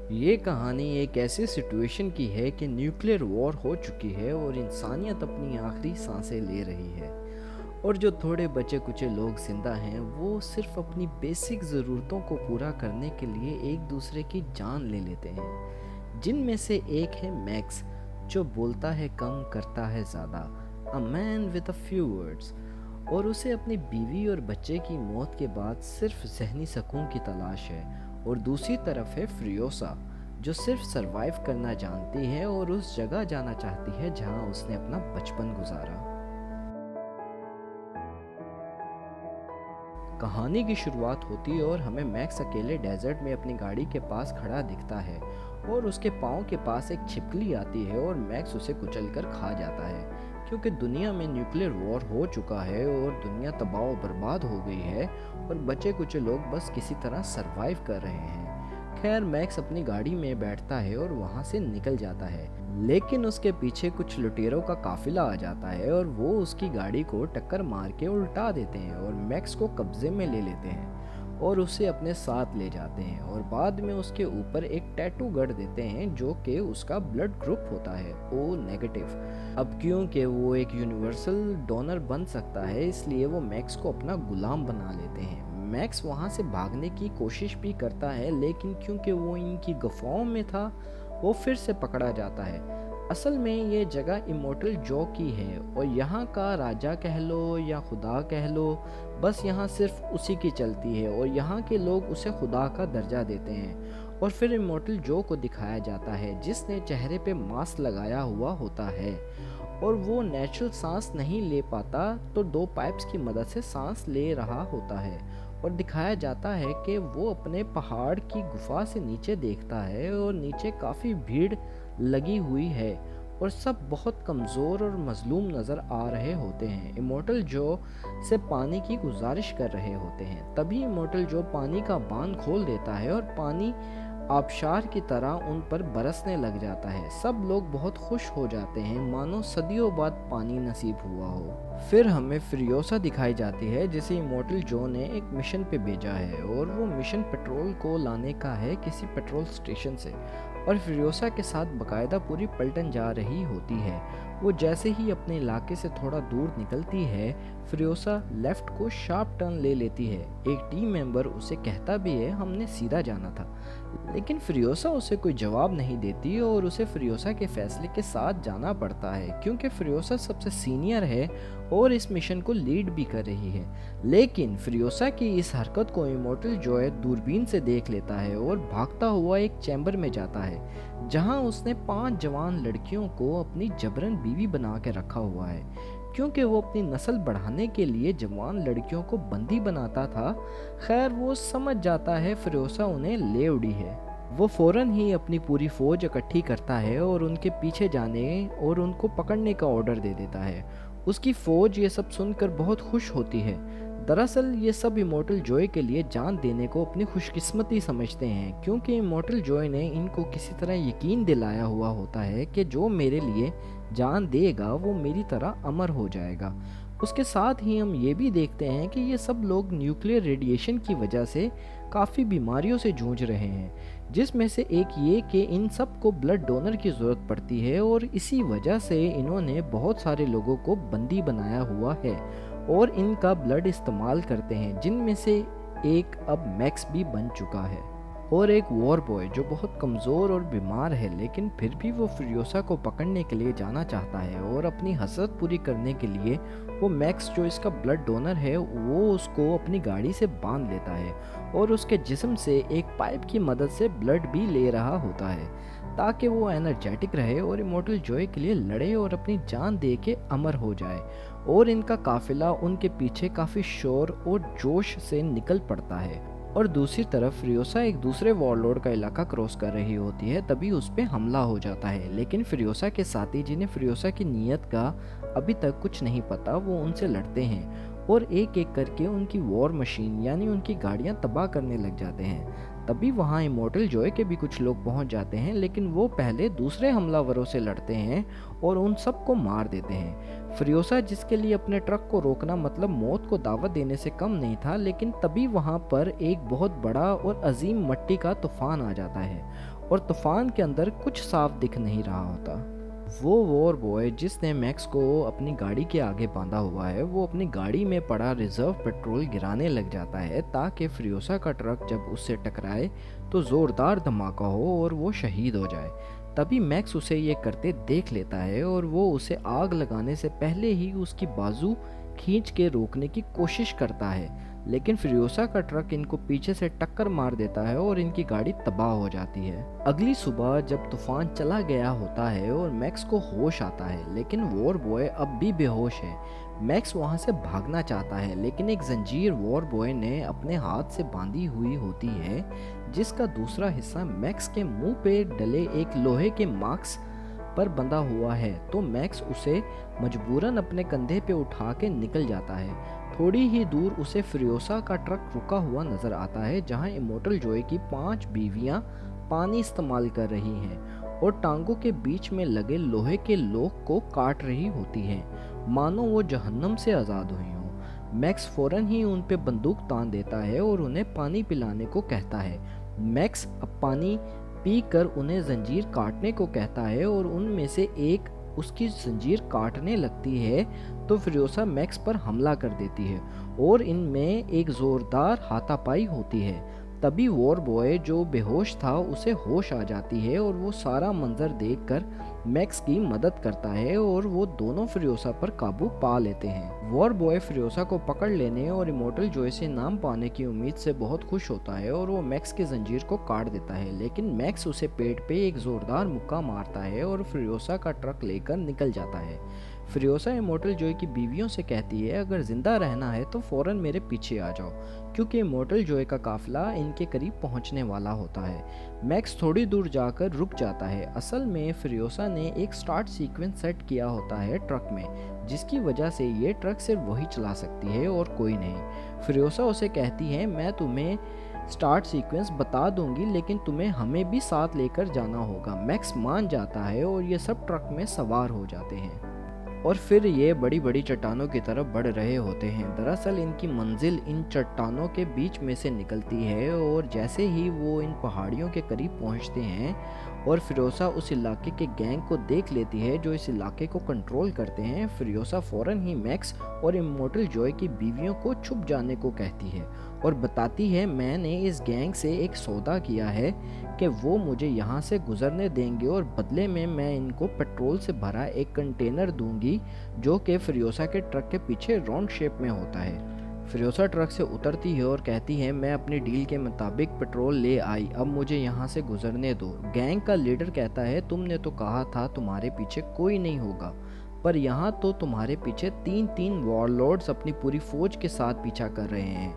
ये कहानी एक ऐसी सिचुएशन की है कि न्यूक्लियर वॉर हो चुकी है और इंसानियत अपनी आखिरी सांसें ले रही है। और जो थोड़े बचे कुचे लोग जिंदा हैं वो सिर्फ अपनी बेसिक ज़रूरतों को पूरा करने के लिए एक दूसरे की जान ले लेते हैं। जिनमें से एक है मैक्स, जो बोलता है कम करता है ज़्यादा, a man with a few words. और उसे अपनी बीवी और बच्चे की मौत के बाद सिर्फ जहनी सुकून की तलाश है। और दूसरी तरफ है फ्रियोसा, जो सिर्फ सरवाइव करना जानती है और उस जगह जाना चाहती है जहां उसने अपना बचपन गुजारा। कहानी की शुरुआत होती है और हमें मैक्स अकेले डेजर्ट में अपनी गाड़ी के पास खड़ा दिखता है। और उसके पाँव के पास एक छिपकली आती है और मैक्स उसे कुचलकर खा जाता है, क्योंकि दुनिया में न्यूक्लियर वॉर हो चुका है और दुनिया तबाह और बर्बाद हो गई है और बचे कुछ लोग बस किसी तरह सरवाइव कर रहे हैं। खैर, मैक्स अपनी गाड़ी में बैठता है और वहां से निकल जाता है, लेकिन उसके पीछे कुछ लुटेरों का काफिला आ जाता है और वो उसकी गाड़ी को टक्कर मार के उल्टा देते हैं और मैक्स को कब्जे में ले लेते हैं और उसे अपने साथ ले जाते हैं। और बाद में उसके ऊपर एक टैटू गढ़ देते हैं जो कि उसका ब्लड ग्रुप होता है, ओ नेगेटिव। अब क्योंकि वो एक यूनिवर्सल डोनर बन सकता है, इसलिए वो मैक्स को अपना गुलाम बना लेते हैं। मैक्स वहाँ से भागने की कोशिश भी करता है, लेकिन क्योंकि वो इनकी गुफाओं में था, वो फिर से पकड़ा जाता है। असल में ये जगह इमोर्टल जो की है और यहाँ का राजा कह लो या खुदा कह लो, बस यहाँ सिर्फ उसी की चलती है और यहाँ के लोग उसे खुदा का दर्जा देते हैं। और फिर इमोर्टल जो को दिखाया जाता है जिसने चेहरे पे मास्क लगाया हुआ होता है और वो नेचुरल सांस नहीं ले पाता, तो दो पाइप्स की मदद से सांस ले रहा होता है। और दिखाया जाता है कि वो अपने पहाड़ की गुफा से नीचे देखता है और नीचे काफ़ी भीड़ लगी हुई है और सब बहुत कमज़ोर और मजलूम नज़र आ रहे होते हैं। इमोर्टल जो से पानी की गुजारिश कर रहे होते हैं। तभी इमोर्टल जो पानी का बांध खोल देता है और पानी आबशार की तरह उन पर बरसने लग जाता है। सब लोग बहुत खुश हो जाते हैं, मानो सदियों बाद पानी नसीब हुआ हो। फिर हमें फ्रियोसा दिखाई जाती है, जिसे इमोर्टल जो ने एक मिशन पे भेजा है और वो मिशन पेट्रोल को लाने का है किसी पेट्रोल स्टेशन से। और फ्रियोसा के साथ बकायदा पूरी पलटन जा रही होती है। वो जैसे ही अपने इलाके से थोड़ा दूर निकलती है, फ्रियोसा लेफ्ट को शार्प टर्न ले लेती है। एक टीम मेंबर उसे कहता भी है हमने सीधा जाना था, लेकिन फ्रियोसा उसे कोई जवाब नहीं देती और उसे फ्रियोसा के फैसले के साथ जाना पड़ता है, क्योंकि फ्रियोसा सबसे सीनियर है और इस मिशन को लीड भी कर रही है। लेकिन फ्रियोसा की इस हरकत को इमोर्टल जॉय दूरबीन से देख लेता है और भागता हुआ एक चैम्बर में जाता है जहां उसने 5 जवान लड़कियों को अपनी जबरन बीवी बना के रखा हुआ है, क्योंकि वो अपनी नस्ल बढ़ाने के लिए जवान लड़कियों को बंदी बनाता था। खैर, वो समझ जाता है फ्रियोसा उन्हें ले उड़ी है। वो फौरन ही अपनी पूरी फौज इकट्ठी करता है और उनके पीछे जाने और उनको पकड़ने का ऑर्डर दे देता है। उसकी फौज ये सब सुनकर बहुत खुश होती है। दरअसल ये सब इमोर्टल जॉय के लिए जान देने को अपनी खुशकिस्मती समझते हैं, क्योंकि इमोर्टल जॉय ने इनको किसी तरह यकीन दिलाया हुआ होता है कि जो मेरे लिए जान देगा वो मेरी तरह अमर हो जाएगा। उसके साथ ही हम ये भी देखते हैं कि ये सब लोग न्यूक्लियर रेडिएशन की वजह से काफ़ी बीमारियों से जूझ रहे हैं, जिसमें से एक ये कि इन सब को ब्लड डोनर की ज़रूरत पड़ती है और इसी वजह से इन्होंने बहुत सारे लोगों को बंदी बनाया हुआ है और इनका ब्लड इस्तेमाल करते हैं, जिनमें से एक अब मैक्स भी बन चुका है। और एक वॉर बॉय जो बहुत कमज़ोर और बीमार है, लेकिन फिर भी वो फ्रियोसा को पकड़ने के लिए जाना चाहता है और अपनी हसरत पूरी करने के लिए वो मैक्स जो इसका ब्लड डोनर है वो उसको अपनी गाड़ी से बांध लेता है और उसके जिस्म से एक पाइप की मदद से ब्लड भी ले रहा होता है, ताकि वो एनर्जेटिक रहे और इमोर्टल जॉय के लिए लड़े और अपनी जान दे के अमर हो जाए। और इनका काफिला उनके पीछे काफ़ी शोर और जोश से निकल पड़ता है। और दूसरी तरफ फ्रियोसा एक दूसरे वॉरलॉर्ड का इलाका क्रॉस कर रही होती है, तभी उस पर हमला हो जाता है। लेकिन फ्रियोसा के साथी, जिन्हें फ्रियोसा की नीयत का अभी तक कुछ नहीं पता, वो उनसे लड़ते हैं और एक एक करके उनकी वॉर मशीन यानी उनकी गाड़ियां तबाह करने लग जाते हैं। तभी वहाँ इमोर्टल जॉय के भी कुछ लोग पहुँच जाते हैं, लेकिन वो पहले दूसरे हमलावरों से लड़ते हैं और उन सबको मार देते हैं। फ्रियोसा, जिसके लिए अपने ट्रक को रोकना मतलब मौत को दावत देने से कम नहीं था, लेकिन तभी वहां पर एक बहुत बड़ा और अजीम मिट्टी का तूफान आ जाता है और तूफान के अंदर कुछ साफ दिख नहीं रहा होता। वो वॉर बॉय जिसने मैक्स को अपनी गाड़ी के आगे बांधा हुआ है, वो अपनी गाड़ी में पड़ा रिजर्व पेट्रोल गिराने लग जाता है ताकि फ्रियोसा का ट्रक जब उससे टकराए तो ज़ोरदार धमाका हो और वो शहीद हो जाए। तभी मैक्स उसे ये करते देख लेता है और वो उसे आग लगाने से पहले ही उसकी बाजू खींच के रोकने की कोशिश करता है, लेकिन फ्रियोसा का ट्रक इनको पीछे से टक्कर मार देता है और इनकी गाड़ी तबाह हो जाती है। अगली सुबह जब तूफान चला गया होता है और मैक्स को होश आता है, लेकिन वॉर बॉय अब भी बेहोश है। मैक्स वहां से भागना चाहता है, लेकिन एक जंजीर वॉर बॉय ने अपने हाथ से बांधी हुई होती है, जिसका दूसरा हिस्सा मैक्स के मुंह पे डले एक लोहे के मास्क पर बंधा हुआ है। तो मैक्स उसे मजबूरन अपने कंधे पे उठा के निकल जाता है। थोड़ी ही दूर उसे फ्रियोसा का ट्रक रुका हुआ नजर आता है, जहां इमोर्टल जॉय की 5 बीवियां पानी इस्तेमाल कर रही हैं और टांगों के बीच में लगे लोहे के लोक को काट रही होती हैं, मानो वो जहन्नम से आज़ाद हुई हों। मैक्स फौरन ही उन पे बंदूक तान देता है और उन्हें पानी पिलाने को कहता है। मैक्स अब पानी पी कर उन्हें जंजीर काटने को कहता है और उनमें से एक उसकी जंजीर काटने लगती है तो फ्रियोसा मैक्स पर हमला कर देती है और इनमें एक जोरदार हाथापाई होती है। तभी वॉर बॉय जो बेहोश था उसे होश आ जाती है और वो सारा मंजर देखकर मैक्स की मदद करता है और वो दोनों फ्रियोसा पर काबू पा लेते हैं। वॉर बॉय फ्रियोसा को पकड़ लेने और इमोर्टल जॉय से नाम पाने की उम्मीद से बहुत खुश होता है और वो मैक्स की जंजीर को काट देता है, लेकिन मैक्स उसे पेट पे एक जोरदार मुक्का मारता है और फ्रियोसा का ट्रक लेकर निकल जाता है। फ्रियोसा इमोर्टल जॉय की बीवियों से कहती है, अगर जिंदा रहना है तो फौरन मेरे पीछे आ जाओ, क्योंकि इमोर्टल जॉय का काफिला इनके करीब पहुंचने वाला होता है। मैक्स थोड़ी दूर जाकर रुक जाता है। असल में फ्रियोसा ने एक स्टार्ट सीक्वेंस सेट किया होता है ट्रक में, जिसकी वजह से ये ट्रक सिर्फ वही चला सकती है और कोई नहीं। फ्रियोसा उसे कहती है, मैं तुम्हें स्टार्ट सीक्वेंस बता दूंगी, लेकिन तुम्हें हमें भी साथ लेकर जाना होगा। मैक्स मान जाता है और ये सब ट्रक में सवार हो जाते हैं और फिर ये बड़ी बड़ी चट्टानों की तरफ बढ़ रहे होते हैं। दरअसल इनकी मंजिल इन चट्टानों के बीच में से निकलती है और जैसे ही वो इन पहाड़ियों के करीब पहुंचते हैं और फ्रियोसा उस इलाके के गैंग को देख लेती है जो इस इलाके को कंट्रोल करते हैं, फ्रियोसा फौरन ही मैक्स और इमोर्टल जॉय की बीवियों को छुप जाने को कहती है और बताती है, मैंने इस गैंग से एक सौदा किया है कि वो मुझे यहाँ से गुजरने देंगे और बदले में मैं इनको पेट्रोल से भरा एक कंटेनर दूंगी जो कि फ्रियोसा के ट्रक के पीछे राउंड शेप में होता है। फ्रियोसा ट्रक से उतरती है और कहती है, मैं अपनी डील के मुताबिक पेट्रोल ले आई, अब मुझे यहाँ से गुजरने दो। गैंग का लीडर कहता है, तुमने तो कहा था तुम्हारे पीछे कोई नहीं होगा, पर यहाँ तो तुम्हारे पीछे 3 वॉरलॉर्ड्स अपनी पूरी फौज के साथ पीछा कर रहे हैं।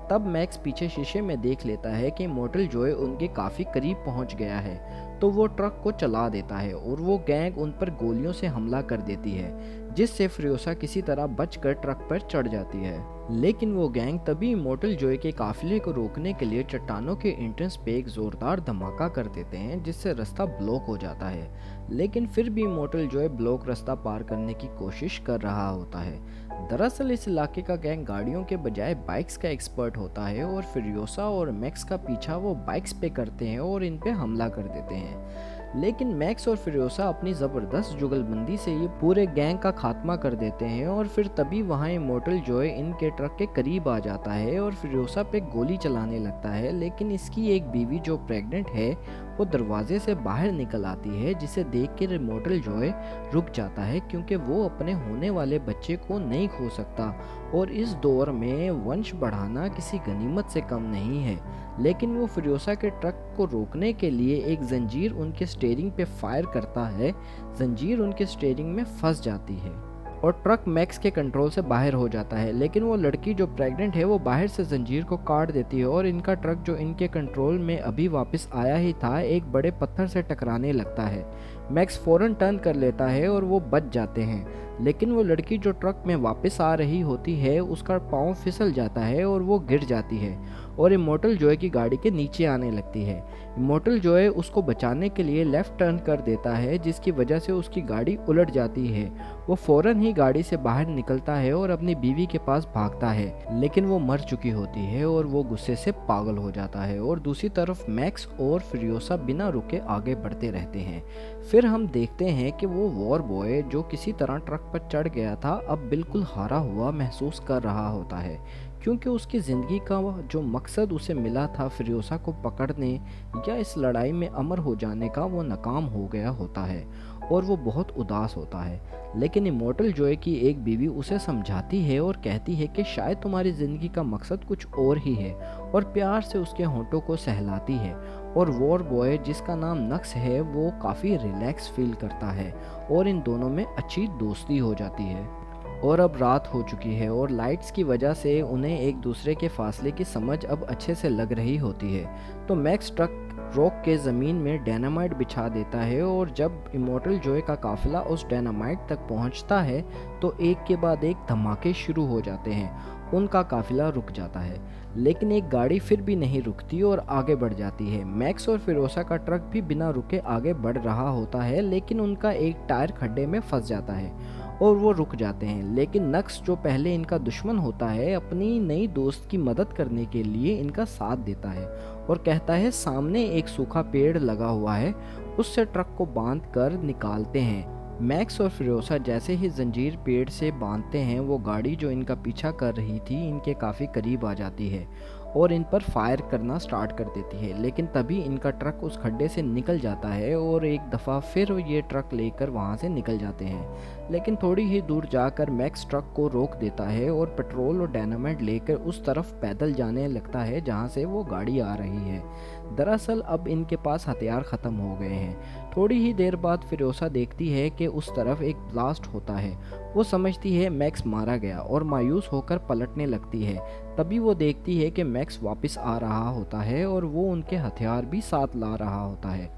तब मैक्स पीछे शीशे में देख लेता है कि इमोर्टल जॉय उनके काफ़ी करीब पहुंच गया है, तो वो ट्रक को चला देता है और वो गैंग उन पर गोलियों से हमला कर देती है, जिससे फ्रियोसा किसी तरह बचकर ट्रक पर चढ़ जाती है। लेकिन वो गैंग तभी इमोर्टल जॉय के काफिले को रोकने के लिए चट्टानों के एंट्रेंस पे एक जोरदार धमाका कर देते हैं, जिससे रास्ता ब्लॉक हो जाता है। लेकिन फिर भी इमोर्टल जॉय ब्लॉक रास्ता पार करने की कोशिश कर रहा होता है। दरअसल इस इलाके का गैंग गाड़ियों के बजाय बाइक्स का एक्सपर्ट होता है और फ्रियोसा और मैक्स का पीछा वो बाइक्स पे करते हैं और इन पे हमला कर देते हैं। लेकिन मैक्स और फ्रियोसा अपनी ज़बरदस्त जुगलबंदी से ये पूरे गैंग का खात्मा कर देते हैं और फिर तभी वहाँ इमोर्टल जॉय इनके ट्रक के करीब आ जाता है और फ्रियोसा पे गोली चलाने लगता है, लेकिन इसकी एक बीवी जो प्रेग्नेंट है वो दरवाजे से बाहर निकल आती है, जिसे देख कर इमोर्टल जॉय रुक जाता है क्योंकि वो अपने होने वाले बच्चे को नहीं खो सकता और इस दौर में वंश बढ़ाना किसी गनीमत से कम नहीं है। लेकिन वो फ्रियोसा के ट्रक को रोकने के लिए एक जंजीर उनके स्टीयरिंग पे फायर करता है। जंजीर उनके स्टीयरिंग में फंस जाती है और ट्रक मैक्स के कंट्रोल से बाहर हो जाता है, लेकिन वो लड़की जो प्रेग्नेंट है वो बाहर से जंजीर को काट देती है और इनका ट्रक जो इनके कंट्रोल में अभी वापस आया ही था एक बड़े पत्थर से टकराने लगता है। मैक्स फौरन टर्न कर लेता है और वो बच जाते हैं, लेकिन वो लड़की जो ट्रक में वापस आ रही होती है उसका पाँव फिसल जाता है और वो गिर जाती है और इमॉर्टल जॉय की गाड़ी के नीचे आने लगती है। इमॉर्टल जॉय उसको बचाने के लिए लेफ्ट टर्न कर देता है, जिसकी वजह से उसकी गाड़ी उलट जाती है। वो फौरन ही गाड़ी से बाहर निकलता है और अपनी बीवी के पास भागता है, लेकिन वो मर चुकी होती है और वो गुस्से से पागल हो जाता है। और दूसरी तरफ मैक्स और फ्यूरियोसा बिना रुके आगे बढ़ते रहते हैं। फिर हम देखते हैं कि वो वॉर बॉय जो किसी तरह ट्रक पर चढ़ गया था, अब बिल्कुल हारा हुआ महसूस कर रहा होता है, क्योंकि उसकी ज़िंदगी का जो मकसद उसे मिला था फ्यूरियोसा को पकड़ने या इस लड़ाई में अमर हो जाने का, वो नाकाम हो गया होता है और वो बहुत उदास होता है। लेकिन इमॉर्टल जॉय की एक बीवी उसे समझाती है और कहती है कि शायद तुम्हारी ज़िंदगी का मकसद कुछ और ही है, और प्यार से उसके होंठों को सहलाती है। और वॉर बॉय जिसका नाम नक्स है, वो काफ़ी रिलैक्स फील करता है और इन दोनों में अच्छी दोस्ती हो जाती है। और अब रात हो चुकी है और लाइट्स की वजह से उन्हें एक दूसरे के फासले की समझ अब अच्छे से लग रही होती है। तो मैक्स ट्रक रोक के ज़मीन में डायनामाइट बिछा देता है, और जब इमॉर्टल जॉय का काफिला उस डायनामाइट तक पहुंचता है तो एक के बाद एक धमाके शुरू हो जाते हैं। उनका काफिला रुक जाता है, लेकिन एक गाड़ी फिर भी नहीं रुकती और आगे बढ़ जाती है। मैक्स और फिरोसा का ट्रक भी बिना रुके आगे बढ़ रहा होता है, लेकिन उनका एक टायर खड्डे में फंस जाता है और वो रुक जाते हैं। लेकिन नक्स, जो पहले इनका दुश्मन होता है, अपनी नई दोस्त की मदद करने के लिए इनका साथ देता है और कहता है सामने एक सूखा पेड़ लगा हुआ है, उससे ट्रक को बांध कर निकालते हैं। मैक्स और फिरोसा जैसे ही जंजीर पेड़ से बांधते हैं, वो गाड़ी जो इनका पीछा कर रही थी इनके काफ़ी करीब आ जाती है और इन पर फायर करना स्टार्ट कर देती है। लेकिन तभी इनका ट्रक उस खड्डे से निकल जाता है और एक दफ़ा फिर ये ट्रक लेकर वहाँ से निकल जाते हैं। लेकिन थोड़ी ही दूर जाकर मैक्स ट्रक को रोक देता है और पेट्रोल और डायनामाइट लेकर उस तरफ पैदल जाने लगता है जहाँ से वो गाड़ी आ रही है। दरअसल अब इनके पास हथियार ख़त्म हो गए हैं। थोड़ी ही देर बाद फिरोसा देखती है कि उस तरफ एक ब्लास्ट होता है। वो समझती है मैक्स मारा गया और मायूस होकर पलटने लगती है। तभी वो देखती है कि मैक्स वापस आ रहा होता है और वो उनके हथियार भी साथ ला रहा होता है।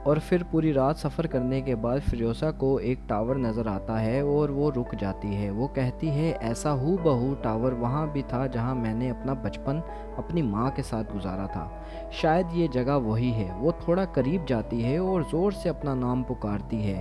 और फिर पूरी रात सफ़र करने के बाद फिरोसा को एक टावर नज़र आता है और वो रुक जाती है। वो कहती है ऐसा हूबहू टावर वहाँ भी था जहाँ मैंने अपना बचपन अपनी माँ के साथ गुजारा था। शायद ये जगह वही है। वो थोड़ा करीब जाती है और ज़ोर से अपना नाम पुकारती है,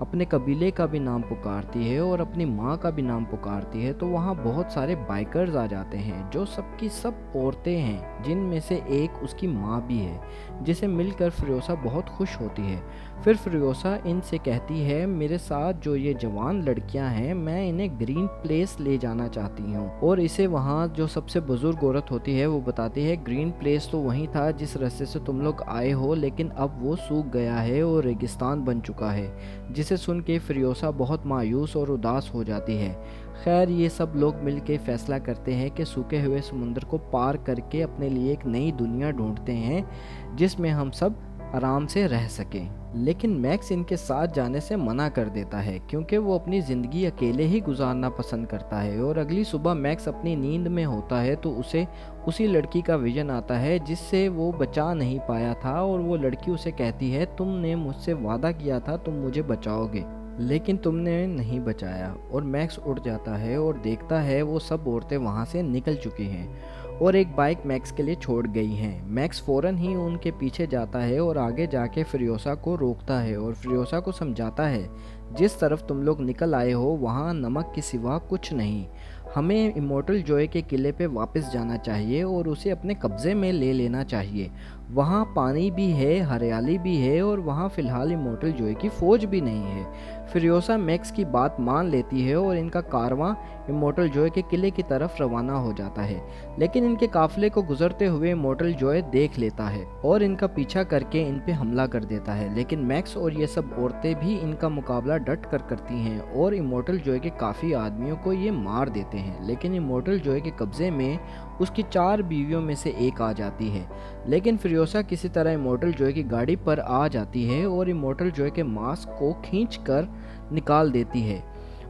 अपने कबीले का भी नाम पुकारती है और अपनी माँ का भी नाम पुकारती है। तो वहाँ बहुत सारे बाइकर्स आ जाते हैं जो सबकी सब औरतें हैं, जिनमें से एक उसकी माँ भी है, जिसे मिलकर फिरोसा बहुत खुश होती है। फिर फिरोसा इनसे कहती है मेरे साथ जो ये जवान लड़कियां हैं, मैं इन्हें ग्रीन प्लेस ले जाना चाहती हूँ। और इसे वहाँ जो सबसे बुजुर्ग औरत होती है वो बताती है ग्रीन प्लेस तो वहीं था जिस रास्ते से तुम लोग आए हो, लेकिन अब वो सूख गया है और रेगिस्तान बन चुका है। जिसे सुन के फिरोसा बहुत मायूस और उदास हो जाती है। खैर, ये सब लोग मिलकर फैसला करते हैं कि सूखे हुए समुद्र को पार करके अपने लिए एक नई दुनिया ढूंढते हैं जिसमें हम सब आराम से रह सकें। लेकिन मैक्स इनके साथ जाने से मना कर देता है क्योंकि वो अपनी ज़िंदगी अकेले ही गुजारना पसंद करता है। और अगली सुबह मैक्स अपनी नींद में होता है तो उसे उसी लड़की का विजन आता है जिससे वो बचा नहीं पाया था। और वो लड़की उसे कहती है तुमने मुझसे वादा किया था तुम मुझे बचाओगे, लेकिन तुमने नहीं बचाया। और मैक्स उठ जाता है और देखता है वो सब औरतें वहाँ से निकल चुकी हैं और एक बाइक मैक्स के लिए छोड़ गई हैं। मैक्स फ़ौरन ही उनके पीछे जाता है और आगे जाके फिरोसा को रोकता है और फिरोसा को समझाता है जिस तरफ तुम लोग निकल आए हो वहाँ नमक के सिवा कुछ नहीं। हमें इमॉर्टल जॉय के किले पे वापस जाना चाहिए और उसे अपने कब्ज़े में ले लेना चाहिए। वहाँ पानी भी है, हरियाली भी है और वहाँ फ़िलहाल इमॉर्टल जॉय की फ़ौज भी नहीं है। फिरोसा मैक्स की बात मान लेती है और इनका कारवां इमॉर्टल जॉय के किले की तरफ रवाना हो जाता है। लेकिन इनके काफिले को गुजरते हुए इमॉर्टल जॉय देख लेता है और इनका पीछा करके इन पे हमला कर देता है। लेकिन मैक्स और ये सब औरतें भी इनका मुकाबला डट कर करती हैं और इमॉर्टल जॉय के काफ़ी आदमियों को ये मार देते हैं। लेकिन इमॉर्टल जॉय के कब्जे में उसकी 4 बीवियों में से एक आ जाती है। लेकिन फिरोसा किसी तरह इमॉर्टल जॉय की गाड़ी पर आ जाती है और इमॉर्टल जॉय के मास्क को खींचकर निकाल देती है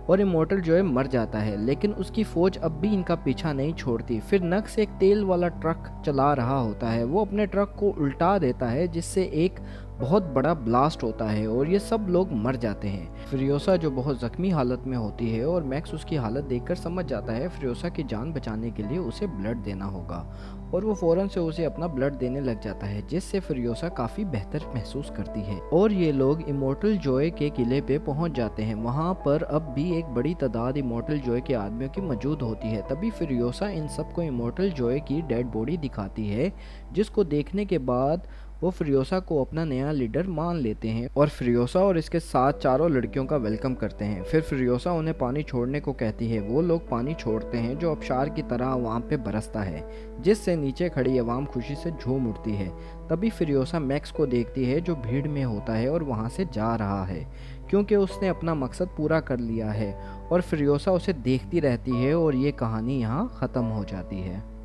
और इमॉर्टल जॉय मर जाता है। लेकिन उसकी फौज अब भी इनका पीछा नहीं छोड़ती। फिर नक्स एक तेल वाला ट्रक चला रहा होता है, वो अपने ट्रक को उल्टा देता है जिससे एक बहुत बड़ा ब्लास्ट होता है और ये सब लोग मर जाते हैं। फ्रियोसा जो बहुत ज़ख्मी हालत में होती है और मैक्स उसकी हालत देखकर समझ जाता है फ्रियोसा की जान बचाने के लिए उसे ब्लड देना होगा और वो फ़ौरन से उसे अपना ब्लड देने लग जाता है, जिससे फ्रियोसा काफ़ी बेहतर महसूस करती है। और ये लोग इमोर्टल जॉय के किले पे पहुंच जाते हैं। वहाँ पर अब भी एक बड़ी तादाद इमोर्टल जॉय के आदमियों की मौजूद होती है। तभी फ्रियोसा इन सबको इमोर्टल जॉय की डेड बॉडी दिखाती है, जिसको देखने के बाद वो फ्रियोसा को अपना नया लीडर मान लेते हैं और फ्रियोसा और इसके साथ चारों लड़कियों का वेलकम करते हैं। फिर फ्रियोसा उन्हें पानी छोड़ने को कहती है। वो लोग पानी छोड़ते हैं जो अबशार की तरह वहाँ पे बरसता है, जिससे नीचे खड़ी अवाम खुशी से झूम उठती है। तभी फ्रियोसा मैक्स को देखती है जो भीड़ में होता है और वहाँ से जा रहा है, क्योंकि उसने अपना मकसद पूरा कर लिया है। और फ्रियोसा उसे देखती रहती है और ये कहानी यहाँ ख़त्म हो जाती है।